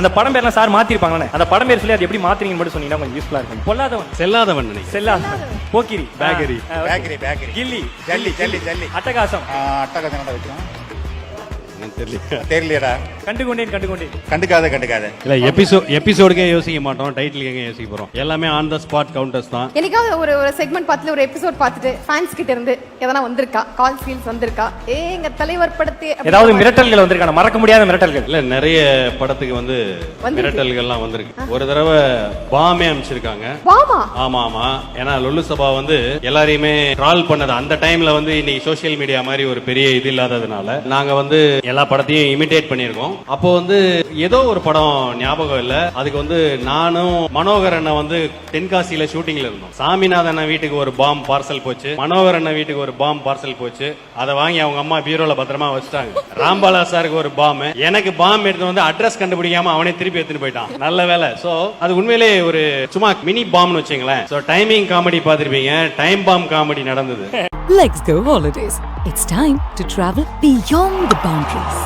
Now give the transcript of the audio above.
அந்த படம் பேர்லாம் சார் மாத்திருப்பாங்களே, அந்த படம் பேர் சொல்லி அது எப்படி மாத்திரீங்கன்னு மட்டும் சொன்னீங்கன்னா கொஞ்சம் யூஸ்ஃபுல்லா இருக்கும். பொல்லாதவன், செல்லாதவன் நினைக்கிறேன். செல்லாதவன், போக்கிரி, பேக்கரி, கில்லி, ஜல்லி அட்டகாசம், அட்டகாசம் என்ன வைக்கும் தெரியல. தெரியலையடா. கண்டுகாத இல்ல எபிசோடுக்கே யோசிக்க மாட்டோம், டைட்டிலுக்கே யோசிக்க போறோம். எல்லாமே ஆன் த ஸ்பாட் கவுண்டர்ஸ் தான். எனக்காவது ஒரு செக்மெண்ட் பார்த்துட்டு ஒரு எபிசோட் பார்த்துட்டு ஃபேன்ஸ் கிட்ட இருந்து எதனா வந்திருக்கா, கால் ஃபீல்ஸ் வந்திருக்கா, எங்க தலைவர் படத்தை ஏதாவது மிரட்டல்கள் வந்திருக்கா, மறக்க முடியாத மிரட்டல்கள்? இல்ல நிறைய படத்துக்கு வந்து மிரட்டல்கள்லாம் வந்திருக்கு. ஒரு தடவை பாமே அனுப்பிச்சிருக்காங்க. ஆமா ஆமா, ஏன்னா லொல்லு சபா வந்து எல்லாரையுமே ட்ரால் பண்ணது அந்த டைம்ல வந்து இன்னைக்கு சோசியல் மீடியா மாதிரி ஒரு பெரிய இது இல்லாததுனால நாங்க வந்து எல்லா படத்தையும் இமிடேட் பண்ணிருக்கோம். அப்போ வந்து ஏதோ ஒரு படம் ஞாபகம் இல்ல, அதுக்கு வந்து நானும் மனோகர் அண்ணா வந்து தென்காசியில ஷூட்டிங்ல இருந்தோம். சாமிநாதன் வீட்டுக்கு ஒரு பாம் பார்சல் போச்சு, மனோகர் அண்ணா வீட்டுக்கு ஒரு பாம் பார்சல் போச்சு. அதை வாங்கி அவங்க அம்மா பீரோல பத்திரமா வச்சுட்டாங்க. ராம்பாலா சாருக்கு ஒரு பாம், எனக்கு பாம் எடுத்து வந்து அட்ரஸ் கண்டுபிடிக்காம அவனே திருப்பி எடுத்துட்டு போயிட்டான். நல்ல வேலை. சோ அது உண்மையிலே ஒரு சும்மா மினி பாம்னு வச்சுங்களேன். சோ டைமிங் காமெடி பாத்திருப்பீங்க, டைம் பாம் காமெடி நடந்தது. Let's go holidays. It's time to travel beyond the boundaries.